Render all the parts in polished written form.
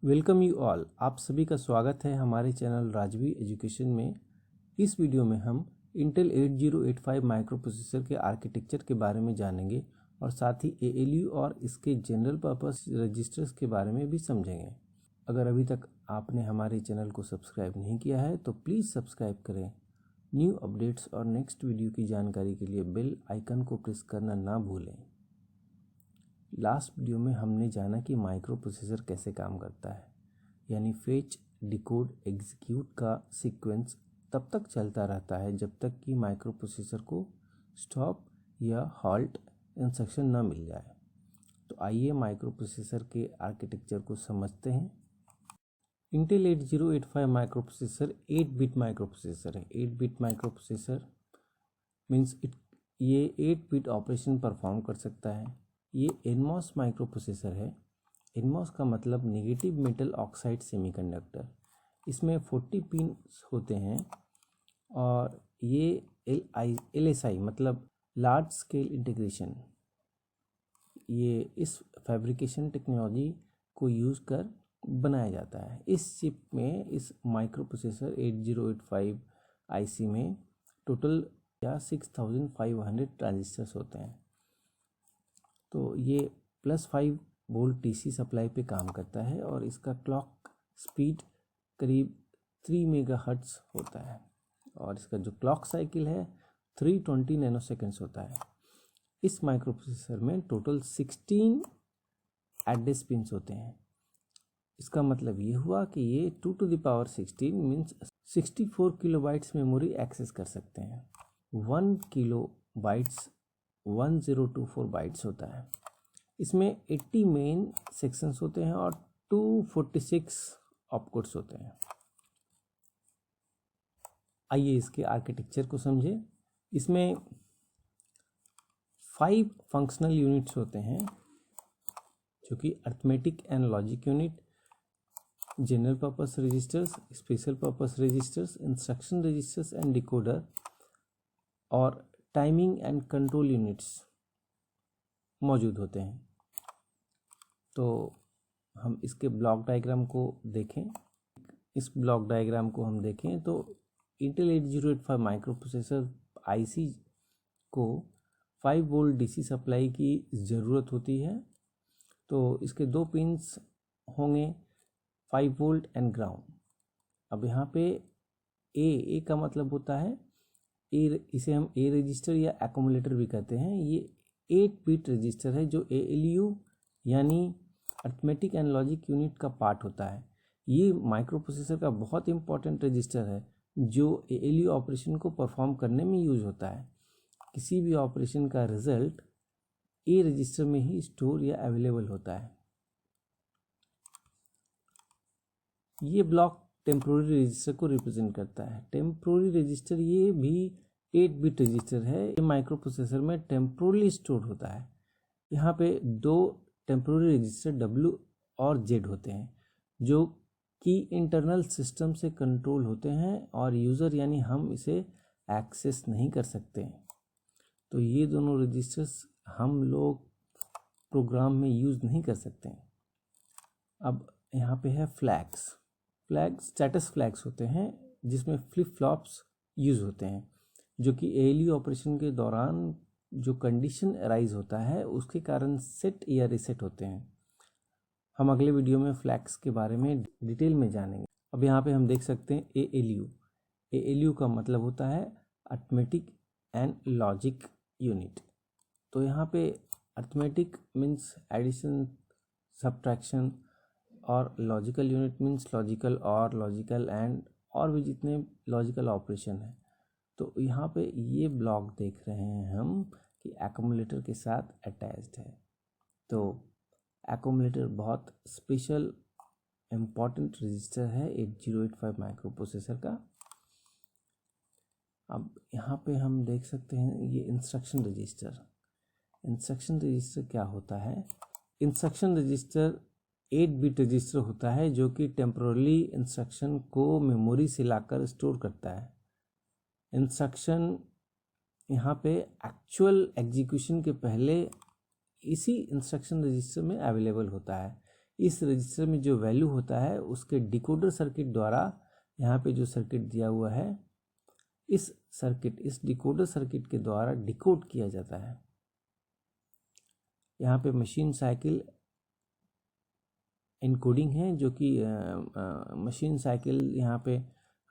Welcome you all. आप सभी का स्वागत है हमारे चैनल राजवी एजुकेशन में। इस वीडियो में हम इंटेल 8085 माइक्रो प्रोसेसर के आर्किटेक्चर के बारे में जानेंगे और साथ ही ALU और इसके जनरल पर्पस रजिस्टर्स के बारे में भी समझेंगे। अगर अभी तक आपने हमारे चैनल को सब्सक्राइब नहीं किया है तो प्लीज़ सब्सक्राइब करें। न्यू अपडेट्स और नेक्स्ट वीडियो की जानकारी के लिए बेल आइकन को प्रेस करना ना भूलें। लास्ट वीडियो में हमने जाना कि माइक्रो प्रोसेसर कैसे काम करता है, यानी फेच, डिकोड, एग्जीक्यूट का सीक्वेंस तब तक चलता रहता है जब तक कि माइक्रो प्रोसेसर को स्टॉप या हॉल्ट इंस्ट्रक्शन न मिल जाए। तो आइए माइक्रो प्रोसेसर के आर्किटेक्चर को समझते हैं। Intel 8085 micro processor 8 bit micro processor है। 8 बिट माइक्रो प्रोसेसर मीन्स ये 8 बिट ऑपरेशन परफॉर्म कर सकता है। ये NMOS माइक्रो प्रोसेसर है। NMOS का मतलब नेगेटिव मेटल ऑक्साइड सेमीकंडक्टर। इसमें 40 पिन होते हैं और ये LSI मतलब लार्ज स्केल इंटीग्रेशन, ये इस फैब्रिकेशन टेक्नोलॉजी को यूज़ कर बनाया जाता है। इस चिप में, इस माइक्रो प्रोसेसर 8085 IC में टोटल 6500 ट्रांजिस्टर्स होते हैं। तो ये +5 वोल्ट DC सप्लाई पे काम करता है और इसका क्लॉक स्पीड करीब 3 मेगाहर्ट्ज़ होता है और इसका जो क्लॉक साइकिल है 320 नैनोसेकेंड्स होता है। इस माइक्रो प्रोसेसर में टोटल 16 एड्रेस पिन्स होते हैं। इसका मतलब ये हुआ कि ये 2 to the power 16 means 64 kilobytes memory access कर सकते हैं। 1 किलोबाइट्स 1024 बाइट्स होता है। इसमें 80 मेन सेक्शंस होते हैं और 246 ऑपकोड्स होते हैं। आइए इसके आर्किटेक्चर को समझें। इसमें 5 फंक्शनल यूनिट्स होते हैं जो कि arithmetic and logic unit, general purpose registers, special purpose registers, instruction registers and decoder और टाइमिंग एंड कंट्रोल यूनिट्स मौजूद होते हैं। तो हम इसके ब्लॉक डायग्राम को देखें। इस ब्लॉक डायग्राम को हम देखें तो इंटेल 8085 माइक्रो प्रोसेसर IC को 5 वोल्ट DC सप्लाई की ज़रूरत होती है। तो इसके 2 पिंस होंगे, 5 वोल्ट एंड ग्राउंड। अब यहाँ पे ए का मतलब होता है इसे हम A रजिस्टर या एक्यूमुलेटर भी कहते हैं। ये 8 बिट रजिस्टर है जो ALU यानी अरिथमेटिक एंड लॉजिक यूनिट का पार्ट होता है। ये माइक्रो प्रोसेसर का बहुत इंपॉर्टेंट रजिस्टर है जो ALU ऑपरेशन को परफॉर्म करने में यूज होता है। किसी भी ऑपरेशन का रिजल्ट A रजिस्टर में ही स्टोर या अवेलेबल होता है। ये ब्लॉक टेम्पोररी रजिस्टर को रिप्रेजेंट करता है। टेम्पोररी रजिस्टर ये भी 8 बिट रजिस्टर है। ये माइक्रो प्रोसेसर में टेम्पोरली स्टोर होता है। यहाँ पे 2 टेम्पोररी रजिस्टर W और Z होते हैं जो कि इंटरनल सिस्टम से कंट्रोल होते हैं और यूज़र यानी हम इसे एक्सेस नहीं कर सकते। तो ये दोनों रजिस्टर्स हम लोग प्रोग्राम में यूज़ नहीं कर सकते। अब यहाँ पे है फ्लैग्स स्टेटस फ्लैग्स होते हैं जिसमें फ्लिप फ्लॉप्स यूज़ होते हैं जो कि ALU ऑपरेशन के दौरान जो कंडीशन अराइज होता है उसके कारण सेट या रिसेट होते हैं। हम अगले वीडियो में फ्लैग्स के बारे में डिटेल में जानेंगे। अब यहाँ पे हम देख सकते हैं ALU का मतलब होता है अरिथमेटिक एंड लॉजिक यूनिट। तो यहाँ पे अरिथमेटिक मीन्स एडिशन, सब्ट्रैक्शन और लॉजिकल यूनिट मीन्स लॉजिकल और लॉजिकल एंड और भी जितने लॉजिकल ऑपरेशन है। तो यहाँ पे ये ब्लॉक देख रहे हैं हम कि एक्यूमुलेटर के साथ अटैच्ड है। तो एक्यूमुलेटर बहुत स्पेशल इम्पॉर्टेंट रजिस्टर है 8085 माइक्रो प्रोसेसर का। अब यहाँ पे हम देख सकते हैं ये इंस्ट्रक्शन रजिस्टर क्या होता है। इंस्ट्रक्शन रजिस्टर 8 बिट रजिस्टर होता है जो कि टेम्पोरली इंस्ट्रक्शन को मेमोरी से लाकर स्टोर करता है। इंस्ट्रक्शन यहाँ पे एक्चुअल एग्जीक्यूशन के पहले इसी इंस्ट्रक्शन रजिस्टर में अवेलेबल होता है। इस रजिस्टर में जो वैल्यू होता है उसके डिकोडर सर्किट द्वारा, यहाँ पे जो सर्किट दिया हुआ है इस डिकोडर सर्किट के द्वारा डिकोड किया जाता है। यहाँ पे मशीन साइकिल इनकोडिंग है, जो कि मशीन साइकिल, यहाँ पे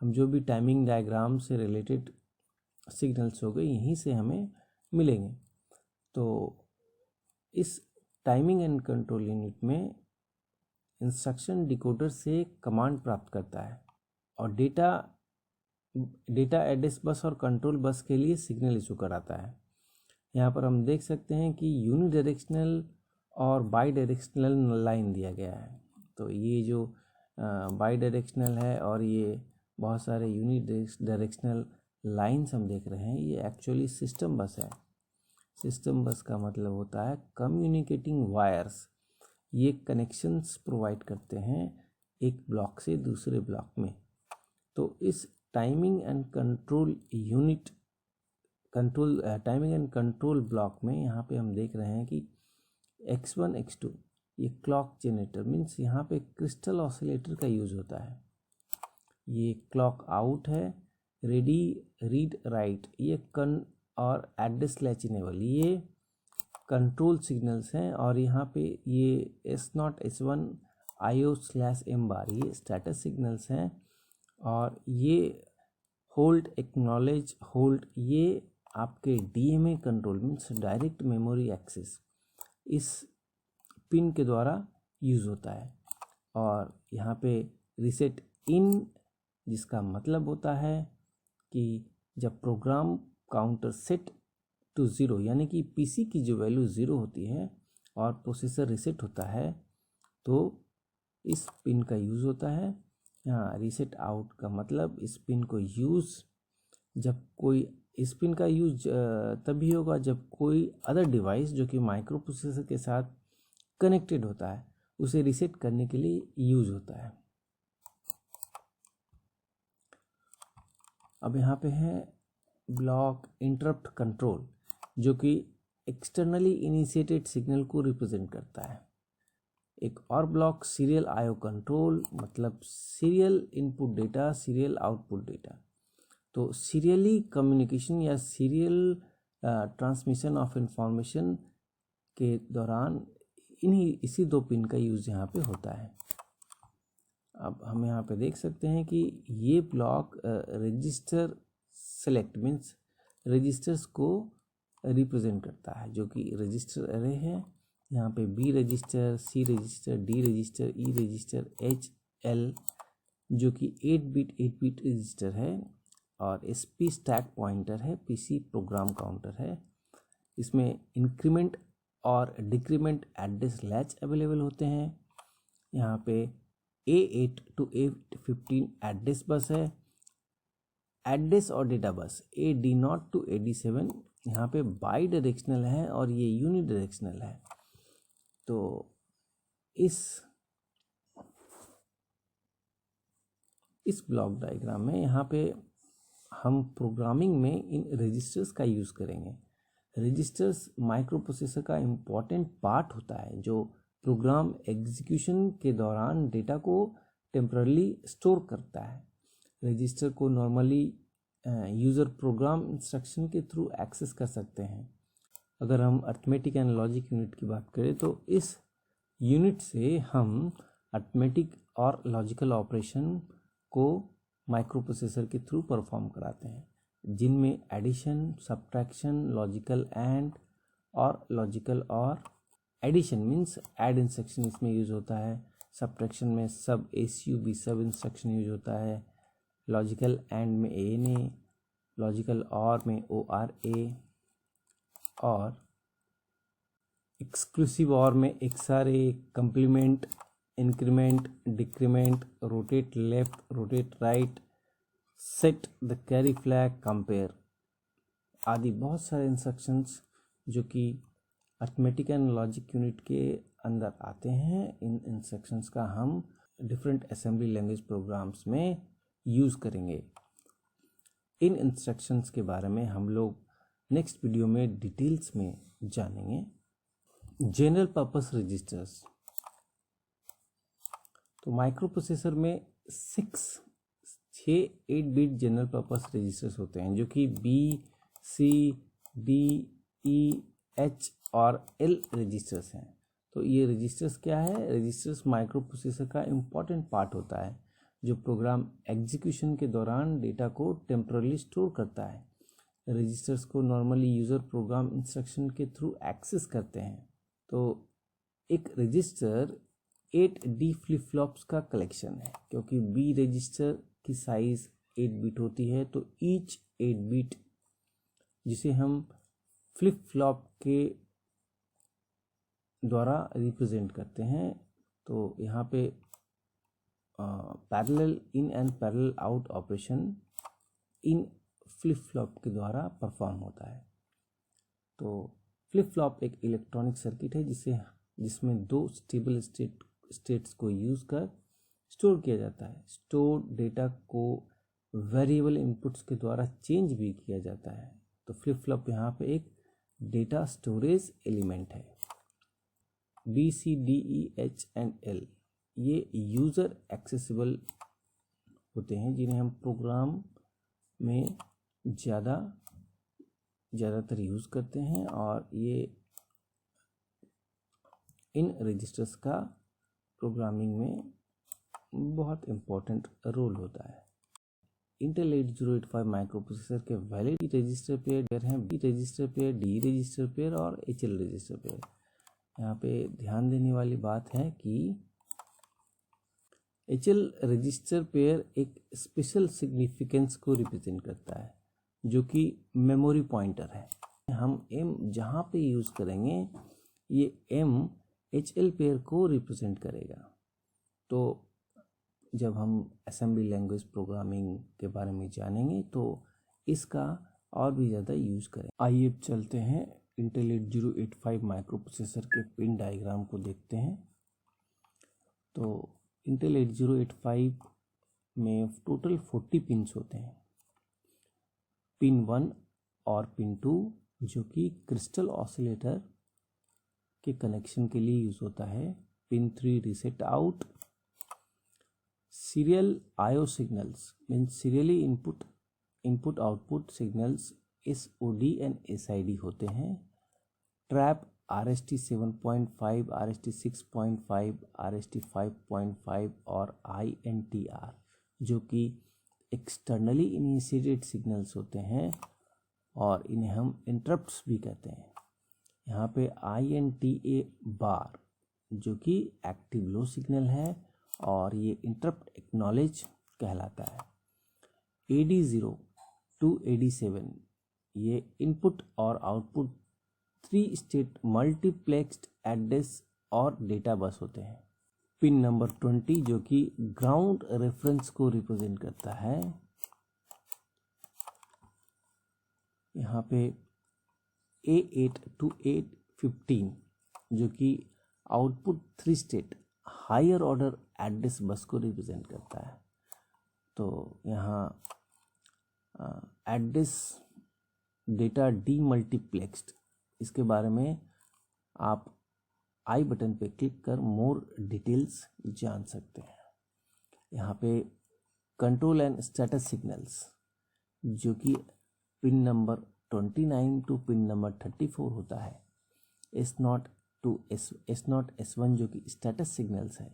हम जो भी टाइमिंग डायग्राम से रिलेटेड सिग्नल्स हो गए यहीं से हमें मिलेंगे। तो इस टाइमिंग एंड कंट्रोल यूनिट में इंस्ट्रक्शन डिकोडर से कमांड प्राप्त करता है और डेटा एड्रेस बस और कंट्रोल बस के लिए सिग्नल इशू कराता है। यहाँ पर हम देख सकते हैं कि यूनि डायरेक्शनल और बाई डायरेक्शनल लाइन दिया गया है। तो ये जो बाई डायरेक्शनल है और ये बहुत सारे यूनि डायरेक्शनल लाइंस हम देख रहे हैं, ये एक्चुअली सिस्टम बस है। सिस्टम बस का मतलब होता है कम्युनिकेटिंग वायर्स। ये कनेक्शंस प्रोवाइड करते हैं एक ब्लॉक से दूसरे ब्लॉक में। तो इस टाइमिंग एंड कंट्रोल ब्लॉक में यहाँ पे हम देख रहे हैं कि X1 X2 ये क्लॉक जनरेटर मीन्स यहाँ पे क्रिस्टल ऑसिलेटर का यूज़ होता है। ये क्लॉक आउट है, रेडी रीड राइट ये और एड्रेस लैच इनेबल ये कंट्रोल सिग्नल्स हैं। और यहाँ पे ये S0 S1 IO/M बार ये स्टेटस सिग्नल्स हैं। और ये होल्ड एक्नॉलेज होल्ड ये आपके DMA control means direct memory access इस पिन के द्वारा यूज़ होता है। और यहाँ पे रीसेट इन जिसका मतलब होता है कि जब प्रोग्राम काउंटर सेट टू 0 यानी कि PC की जो वैल्यू 0 होती है और प्रोसेसर रीसेट होता है तो इस पिन का यूज़ होता है। यहाँ रीसेट आउट का मतलब इस पिन को यूज़ इस पिन का यूज तभी होगा जब कोई अदर डिवाइस जो कि माइक्रो प्रोसेसर के साथ कनेक्टेड होता है उसे रीसेट करने के लिए यूज होता है। अब यहाँ पे है ब्लॉक इंटरप्ट कंट्रोल जो कि एक्सटर्नली इनिशिएटेड सिग्नल को रिप्रेजेंट करता है। एक और ब्लॉक सीरियल IO कंट्रोल मतलब serial input data serial output data. तो सीरियली कम्युनिकेशन या सीरियल ट्रांसमिशन ऑफ इंफॉर्मेशन के दौरान इसी दो पिन का यूज़ यहाँ पे होता है। अब हम यहाँ पे देख सकते हैं कि ये block register select means registers को रिप्रेजेंट करता है जो कि रजिस्टर अरे है। यहाँ पे B register, C register, D register, E register, H L जो कि 8 बिट रजिस्टर है और SP स्टैक पॉइंटर है, PC प्रोग्राम काउंटर है। इसमें इंक्रीमेंट और डिक्रीमेंट एड्रेस लैच अवेलेबल होते हैं। यहाँ पे A8 to A15 address bus है। एड्रेस और data bus AD0 to AD7 यहाँ पे बाई डायरेक्शनल है और ये यूनि डायरेक्शनल है। तो इस ब्लॉक डायग्राम में यहाँ पे हम प्रोग्रामिंग में इन रजिस्टर्स का यूज़ करेंगे। रजिस्टर्स माइक्रो प्रोसेसर का इम्पॉर्टेंट पार्ट होता है जो प्रोग्राम एग्जीक्यूशन के दौरान डेटा को टेम्परली स्टोर करता है। रजिस्टर को नॉर्मली यूज़र प्रोग्राम इंस्ट्रक्शन के थ्रू एक्सेस कर सकते हैं। अगर हम अर्थमेटिक एंड लॉजिक यूनिट की बात करें तो इस यूनिट से हम अर्थमेटिक और लॉजिकल ऑपरेशन को माइक्रो प्रोसेसर के थ्रू परफॉर्म कराते हैं जिनमें एडिशन, सब्ट्रैक्शन, लॉजिकल एंड और लॉजिकल और एडिशन मीन्स ऐड इंस्ट्रक्शन इसमें यूज़ होता है। सब्ट्रैक्शन में सब SUB सब इंस्ट्रक्शन यूज होता है। लॉजिकल एंड में ANA, लॉजिकल और में ORA और एक्सक्लूसिव और में XRA, complement, increment, decrement, rotate left, rotate right, set the carry flag, compare आदि बहुत सारे इंस्ट्रक्शंस जो कि अर्थमेटिक एंड लॉजिक यूनिट के अंदर आते हैं। इन इंस्ट्रक्शंस का हम डिफरेंट असेंबली लैंग्वेज प्रोग्राम्स में यूज़ करेंगे। इन इंस्ट्रक्शंस के बारे में हम लोग नेक्स्ट वीडियो में डिटेल्स में जानेंगे। जनरल पर्पस रजिस्टर्स तो माइक्रो प्रोसेसर में 6 8 बिट जनरल पर्पस रजिस्टर्स होते हैं जो कि B, C, D, E, H और एल रजिस्टर्स हैं। तो ये रजिस्टर्स क्या है? रजिस्टर्स माइक्रो प्रोसेसर का इम्पॉर्टेंट पार्ट होता है जो प्रोग्राम एग्जीक्यूशन के दौरान डेटा को टेम्परली स्टोर करता है। रजिस्टर्स को नॉर्मली यूज़र प्रोग्राम इंस्ट्रक्शन के थ्रू एक्सेस करते हैं। तो एक रजिस्टर 8D फ्लिप फ्लॉप्स का कलेक्शन है। क्योंकि बी रजिस्टर की साइज़ 8 बिट होती है तो ईच 8 बिट जिसे हम फ्लिप फ्लॉप के द्वारा रिप्रेजेंट करते हैं। तो यहाँ पे parallel in and parallel out operation in flip flop के द्वारा परफॉर्म होता है। तो फ्लिप फ्लॉप एक इलेक्ट्रॉनिक सर्किट है जिसमें 2 स्टेबल स्टेट्स को यूज़ कर स्टोर किया जाता है। स्टोर डेटा को वेरिएबल इनपुट्स के द्वारा चेंज भी किया जाता है। तो फ्लिप फ्लॉप यहाँ पे एक डेटा स्टोरेज एलिमेंट है। B, C, D, E, H and L ये यूज़र एक्सेसिबल होते हैं जिन्हें हम प्रोग्राम में ज़्यादातर यूज़ करते हैं और ये इन रजिस्टर्स का प्रोग्रामिंग में बहुत इम्पोर्टेंट रोल होता है। इंटेल 8085 माइक्रो प्रोसेसर के वैलिड रजिस्टर पेयर हैं B register pair, D register pair और एच एल रजिस्टर पेयर। यहाँ पे ध्यान देने वाली बात है कि एच एल रजिस्टर पेयर एक स्पेशल सिग्निफिकेंस को रिप्रेजेंट करता है जो कि मेमोरी पॉइंटर है। हम एम जहाँ पे यूज़ करेंगे ये एम एच एल पेयर को रिप्रेजेंट करेगा। तो जब हम असेंबली लैंग्वेज प्रोग्रामिंग के बारे में जानेंगे तो इसका और भी ज़्यादा यूज़ करें। आइए अब चलते हैं इंटेल 8085 माइक्रो प्रोसेसर के पिन डायग्राम को देखते हैं। तो इंटेल 8085 में टोटल 40 पिन्स होते हैं। पिन 1 और पिन 2 जो कि क्रिस्टल ऑसिलेटर के कनेक्शन के लिए यूज़ होता है। Pin 3 reset out, serial IO signals means serially input output signals SOD and SID होते हैं। ट्रैप RST 7.5, RST 6.5, RST 5.5 और INTR जो कि एक्सटर्नली इनिशिएटेड सिग्नल्स होते हैं और इन्हें हम इंटरप्ट्स भी कहते हैं। यहाँ पे INTA बार जो कि एक्टिव लो सिग्नल है और ये इंटरप्ट एक्नॉलेज कहलाता है। AD0 to AD7 ये इनपुट और आउटपुट 3 स्टेट मल्टीप्लेक्स्ड एड्रेस और डेटा बस होते हैं। पिन नंबर 20 जो कि ग्राउंड रेफरेंस को रिप्रेजेंट करता है। यहाँ पे A8 to A15 जो कि output 3 state higher order address bus को रिप्रेजेंट करता है। तो यहाँ एड्रेस डेटा डीमल्टीप्लेक्स्ड इसके बारे में आप आई बटन पे क्लिक कर मोर डिटेल्स जान सकते हैं। यहाँ पे कंट्रोल एंड स्टेटस सिग्नल्स जो कि pin number 29 to pin number 34 होता है। S0 टू S0 S1 जो कि स्टेटस सिग्नल्स है।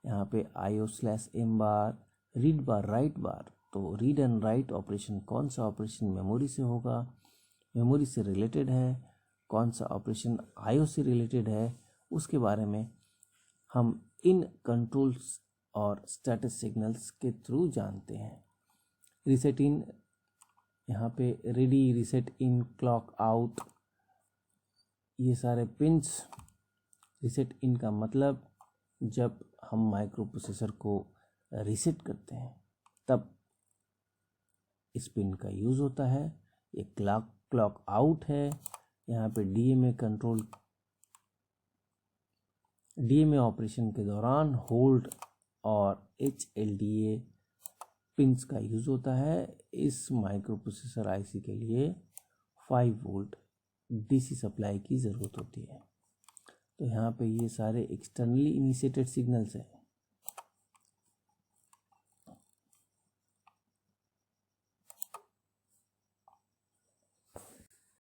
यहाँ पे IO/M बार, रीड बार, राइट बार। तो रीड एंड राइट ऑपरेशन कौन सा ऑपरेशन मेमोरी से होगा, मेमोरी से रिलेटेड है, कौन सा ऑपरेशन IO से रिलेटेड है, उसके बारे में हम इन कंट्रोल्स और स्टेटस सिग्नल्स के थ्रू जानते हैं। रीसेट इन यहाँ पे रेडी, रीसेट इन, क्लॉक आउट ये सारे पिंस। रीसेट इन का मतलब जब हम माइक्रो प्रोसेसर को रीसेट करते हैं तब इस पिन का यूज़ होता है। ये क्लॉक आउट है। यहाँ पे DMA ऑपरेशन के दौरान होल्ड और HLDA पिंस का यूज़ होता है। इस माइक्रो प्रोसेसर आईसी के लिए 5 वोल्ट DC सप्लाई की ज़रूरत होती है। तो यहाँ पे ये सारे एक्सटर्नली इनिशिएटेड सिग्नल्स हैं।